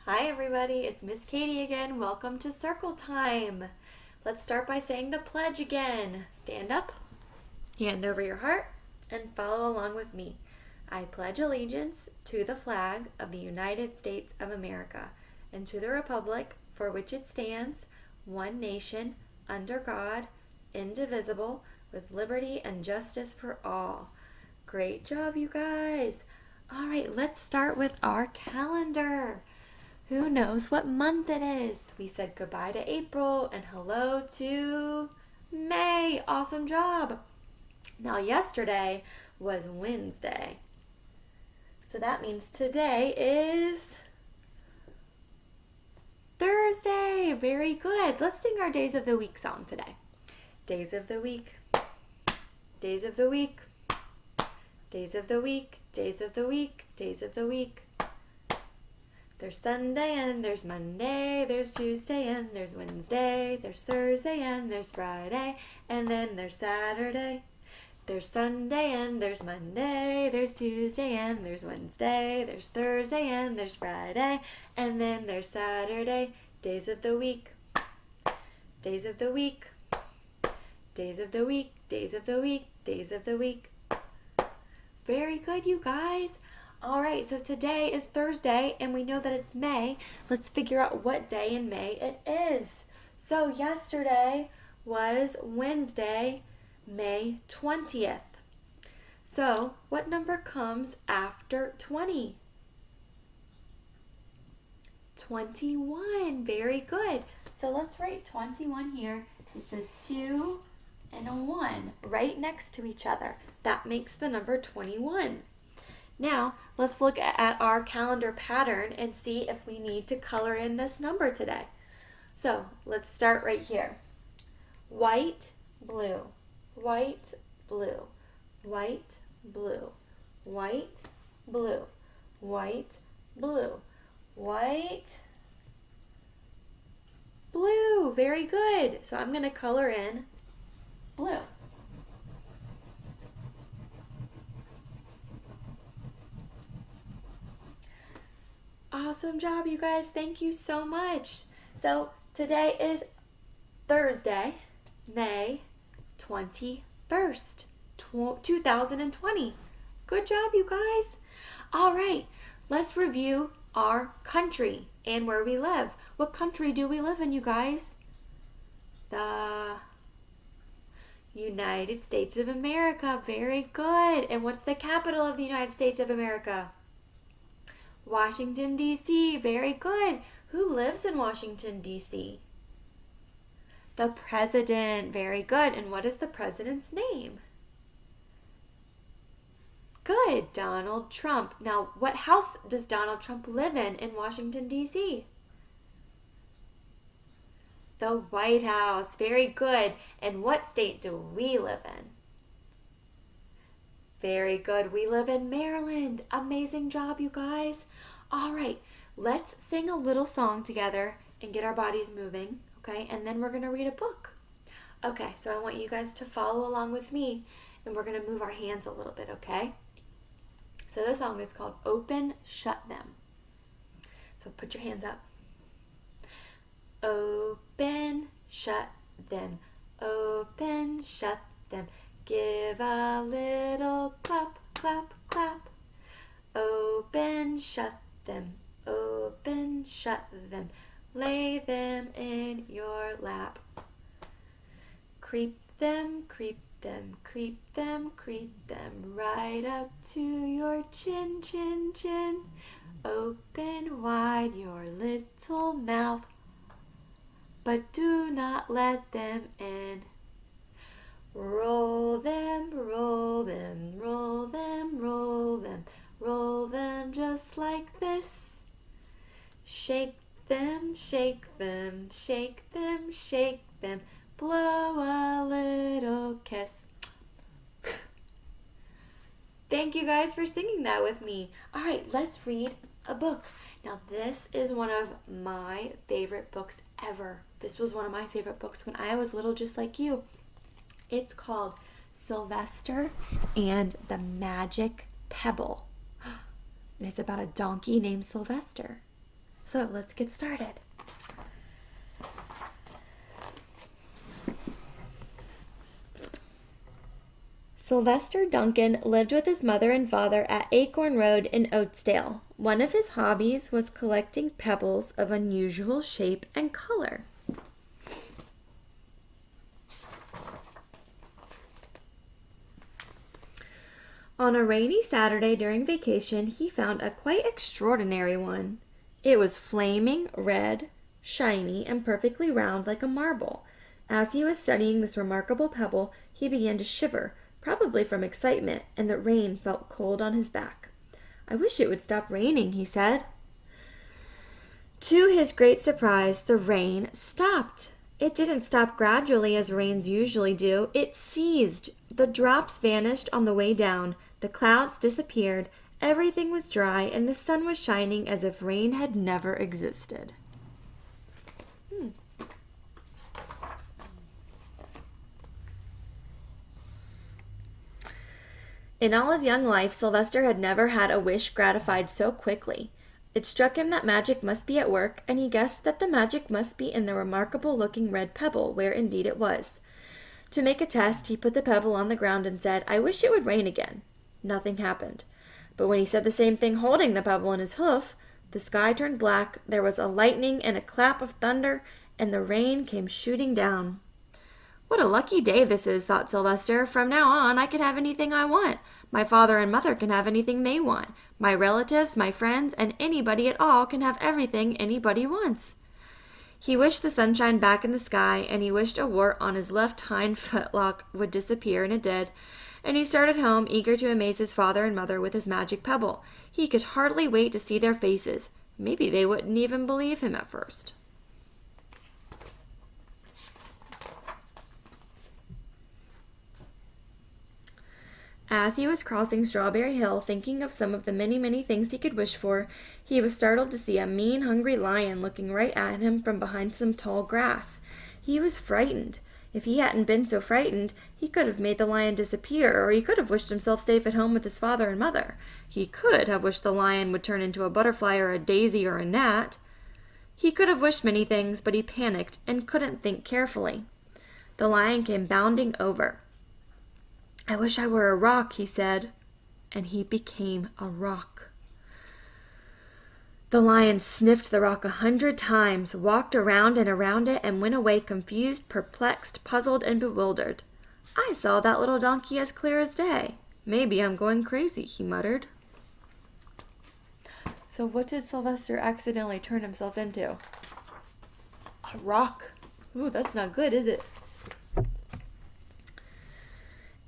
Hi everybody, it's Miss Katie again. Welcome to Circle Time. Let's start by saying the pledge again. Stand up, hand over your heart, and follow along with me. I pledge allegiance to the flag of the United States of America and to the republic for which it stands, one nation, under God, indivisible, with liberty and justice for all. Great job, you guys. All right, let's start with our calendar. Who knows what month it is? We said goodbye to April and hello to May. Awesome job. Now, yesterday was Wednesday. So that means today is Thursday. Very good. Let's sing our Days of the Week song today. Days of the week. Days of the week. Days of the week. Days of the week. Days of the week. There's Sunday and there's Monday, there's Tuesday and there's Wednesday, there's Thursday and there's Friday, and then there's Saturday. There's Sunday and there's Monday, there's Tuesday and there's Wednesday, there's Thursday and there's Friday, and then there's Saturday. Days of the week. Days of the week. Days of the week. Days of the week. Days of the week. Very good, you guys. All right, so today is Thursday, and we know that it's May. Let's figure out what day in May it is. So yesterday was Wednesday, May 20th. So what number comes after 20? 21. Very good. So let's write 21 here. It's a 2 and a 1 right next to each other. That makes the number 21. Now, let's look at our calendar pattern and see if we need to color in this number today. So, let's start right here. White, blue, white, blue, white, blue, white, blue, white, blue, white, blue. Very good. So, I'm going to color in blue. Awesome job, you guys. Thank you so much. So today is Thursday, May 21st, 2020. Good job, you guys. All right, let's review our country and where we live. What country do we live in, you guys? The United States of America. Very good. And what's the capital of the United States of America? Washington, D.C. Very good. Who lives in Washington, D.C.? The president. Very good. And what is the president's name? Good. Donald Trump. Now, what house does Donald Trump live in Washington, D.C.? The White House. Very good. And what state do we live in? Very good. We live in Maryland. Amazing job, you guys. All right, let's sing a little song together and get our bodies moving, okay? And then we're going to read a book. Okay, so I want you guys to follow along with me, and we're going to move our hands a little bit, okay? So the song is called Open, Shut Them. So put your hands up. Open, shut them. Open, shut them. Give a little clap, clap, clap. Open, shut them. Open, shut them. Lay them in your lap. Creep them, creep them, creep them, creep them. Right up to your chin, chin, chin. Open wide your little mouth, but do not let them in. Roll them, roll them, roll them, roll them, roll them just like this. Shake them, shake them, shake them, shake them. Blow a little kiss. Thank you guys for singing that with me. All right, let's read a book. Now, this is one of my favorite books ever. This was one of my favorite books when I was little, just like you. It's called Sylvester and the Magic Pebble. And it's about a donkey named Sylvester. So let's get started. Sylvester Duncan lived with his mother and father at Acorn Road in Oatsdale. One of his hobbies was collecting pebbles of unusual shape and color. On a rainy Saturday during vacation, he found a quite extraordinary one. It was flaming red, shiny, and perfectly round like a marble. As he was studying this remarkable pebble, he began to shiver, probably from excitement, and the rain felt cold on his back. "I wish it would stop raining," he said. To his great surprise, the rain stopped. It didn't stop gradually as rains usually do. It ceased. The drops vanished on the way down. The clouds disappeared. Everything was dry, and the sun was shining as if rain had never existed. In all his young life, Sylvester had never had a wish gratified so quickly. It struck him that magic must be at work, and he guessed that the magic must be in the remarkable-looking red pebble, where indeed it was. To make a test, he put the pebble on the ground and said, "I wish it would rain again." Nothing happened. But when he said the same thing holding the pebble in his hoof, the sky turned black, there was a lightning and a clap of thunder, and the rain came shooting down. "What a lucky day this is," thought Sylvester. "From now on, I can have anything I want. My father and mother can have anything they want. My relatives, my friends, and anybody at all can have everything anybody wants." He wished the sunshine back in the sky, and he wished a wart on his left hind footlock would disappear, and it did. And he started home, eager to amaze his father and mother with his magic pebble. He could hardly wait to see their faces. Maybe they wouldn't even believe him at first. As he was crossing Strawberry Hill, thinking of some of the many, many things he could wish for, he was startled to see a mean, hungry lion looking right at him from behind some tall grass. He was frightened. If he hadn't been so frightened, he could have made the lion disappear, or he could have wished himself safe at home with his father and mother. He could have wished the lion would turn into a butterfly or a daisy or a gnat. He could have wished many things, but he panicked and couldn't think carefully. The lion came bounding over. "I wish I were a rock," he said, and he became a rock. The lion sniffed the rock 100 times, walked around and around it, and went away confused, perplexed, puzzled, and bewildered. "I saw that little donkey as clear as day. Maybe I'm going crazy," he muttered. So what did Sylvester accidentally turn himself into? A rock. Ooh, that's not good, is it?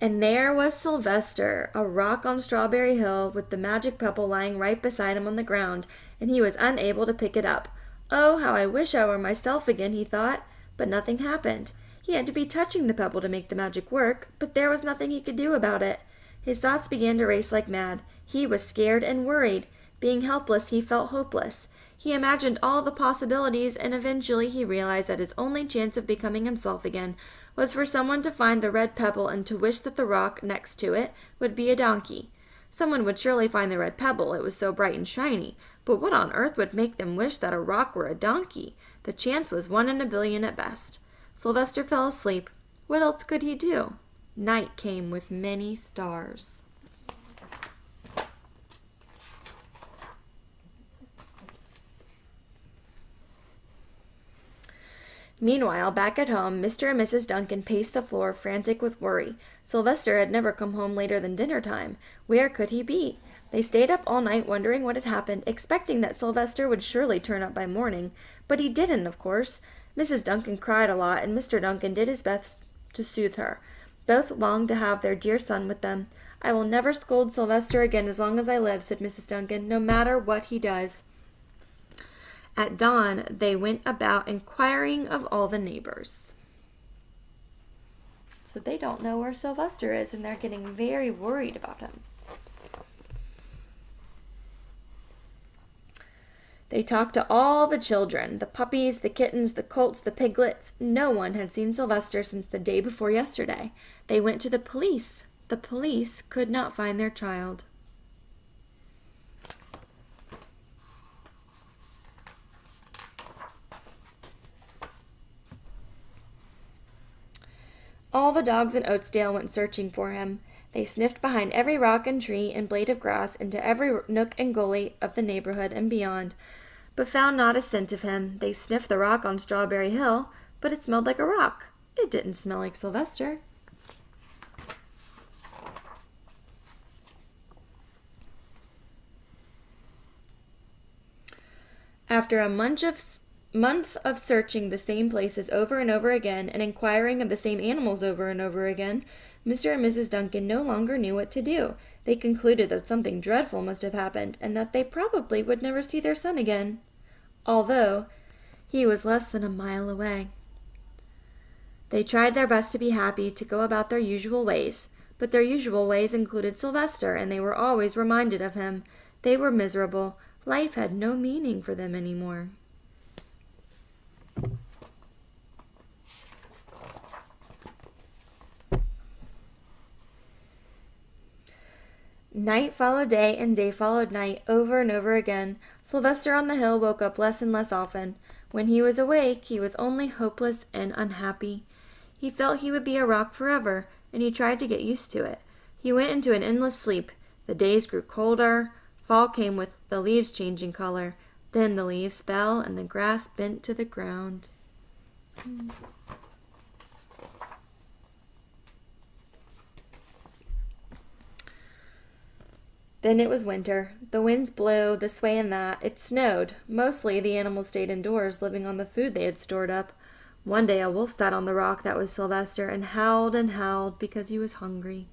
And there was Sylvester, a rock on Strawberry Hill, with the magic pebble lying right beside him on the ground, and he was unable to pick it up. "Oh, how I wish I were myself again," he thought, but nothing happened. He had to be touching the pebble to make the magic work, but there was nothing he could do about it. His thoughts began to race like mad. He was scared and worried. Being helpless, he felt hopeless. He imagined all the possibilities, and eventually he realized that his only chance of becoming himself again was for someone to find the red pebble and to wish that the rock next to it would be a donkey. Someone would surely find the red pebble, it was so bright and shiny, but what on earth would make them wish that a rock were a donkey? The chance was 1 in a billion at best. Sylvester fell asleep. What else could he do? Night came with many stars. Meanwhile, back at home, Mr. and Mrs. Duncan paced the floor, frantic with worry. Sylvester had never come home later than dinner time. Where could he be? They stayed up all night wondering what had happened, expecting that Sylvester would surely turn up by morning. But he didn't, of course. Mrs. Duncan cried a lot, and Mr. Duncan did his best to soothe her. Both longed to have their dear son with them. "I will never scold Sylvester again as long as I live," said Mrs. Duncan, "no matter what he does." At dawn, they went about inquiring of all the neighbors. So they don't know where Sylvester is, and they're getting very worried about him. They talked to all the children, the puppies, the kittens, the colts, the piglets. No one had seen Sylvester since the day before yesterday. They went to the police. The police could not find their child. All the dogs in Oatsdale went searching for him. They sniffed behind every rock and tree and blade of grass into every nook and gully of the neighborhood and beyond, but found not a scent of him. They sniffed the rock on Strawberry Hill, but it smelled like a rock. It didn't smell like Sylvester. After a month of searching the same places over and over again and inquiring of the same animals over and over again, Mr. and Mrs. Duncan no longer knew what to do. They concluded that something dreadful must have happened and that they probably would never see their son again, although he was less than a mile away. They tried their best to be happy, to go about their usual ways, but their usual ways included Sylvester, and they were always reminded of him. They were miserable. Life had no meaning for them anymore. Night followed day and day followed night, over and over again. Sylvester on the hill woke up less and less often. When he was awake, he was only hopeless and unhappy. He felt he would be a rock forever, and he tried to get used to it. He went into an endless sleep. The days grew colder. Fall came with the leaves changing color. Then the leaves fell, and the grass bent to the ground. Then it was winter. The winds blew this way and that. It snowed. Mostly the animals stayed indoors, living on the food they had stored up. One day a wolf sat on the rock that was Sylvester and howled because he was hungry.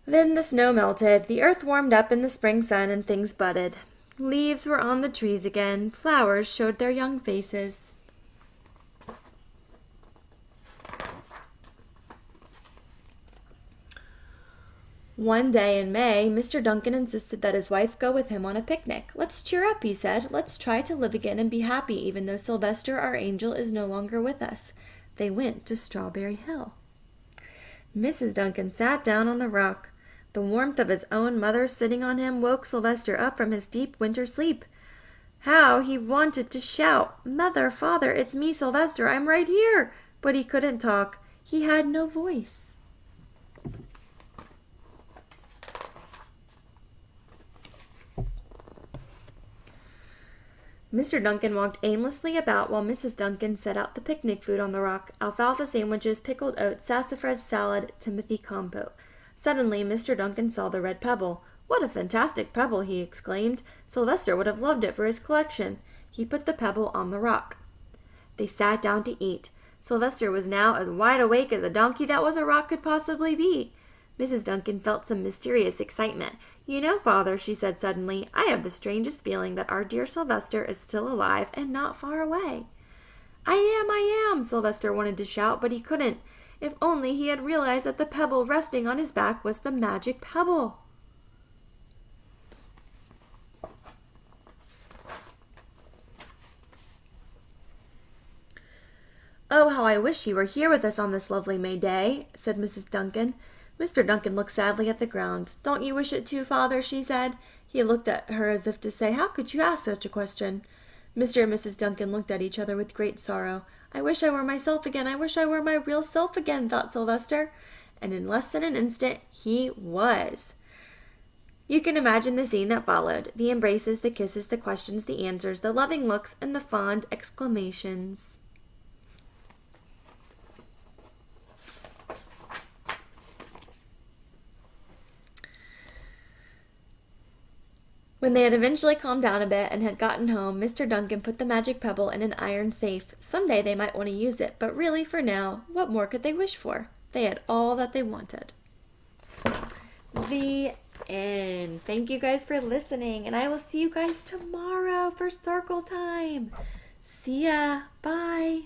Then the snow melted. The earth warmed up in the spring sun and things budded. Leaves were on the trees again. Flowers showed their young faces. One day in May, Mr. Duncan insisted that his wife go with him on a picnic. "Let's cheer up," he said. "Let's try to live again and be happy, even though Sylvester, our angel, is no longer with us." They went to Strawberry Hill. Mrs. Duncan sat down on the rock. The warmth of his own mother sitting on him woke Sylvester up from his deep winter sleep. How he wanted to shout, "Mother, Father, it's me, Sylvester, I'm right here!" But he couldn't talk. He had no voice. Mr. Duncan walked aimlessly about while Mrs. Duncan set out the picnic food on the rock: alfalfa sandwiches, pickled oats, sassafras salad, Timothy compote. Suddenly, Mr. Duncan saw the red pebble. "What a fantastic pebble!" he exclaimed. "Sylvester would have loved it for his collection." He put the pebble on the rock. They sat down to eat. Sylvester was now as wide awake as a donkey that was a rock could possibly be. Mrs. Duncan felt some mysterious excitement. "You know, Father," she said suddenly, "I have the strangest feeling that our dear Sylvester is still alive and not far away." I am, Sylvester wanted to shout, but he couldn't. If only he had realized that the pebble resting on his back was the magic pebble. "Oh, how I wish he were here with us on this lovely May day," said Mrs. Duncan. Mr. Duncan looked sadly at the ground. "Don't you wish it too, Father?" she said. He looked at her as if to say, "How could you ask such a question?" Mr. and Mrs. Duncan looked at each other with great sorrow. "I wish I were myself again. I wish I were my real self again," thought Sylvester. And in less than an instant, he was. You can imagine the scene that followed: the embraces, the kisses, the questions, the answers, the loving looks, and the fond exclamations. When they had eventually calmed down a bit and had gotten home, Mr. Duncan put the magic pebble in an iron safe. Someday they might want to use it, but really, for now, what more could they wish for? They had all that they wanted. The end. Thank you guys for listening, and I will see you guys tomorrow for circle time. See ya. Bye.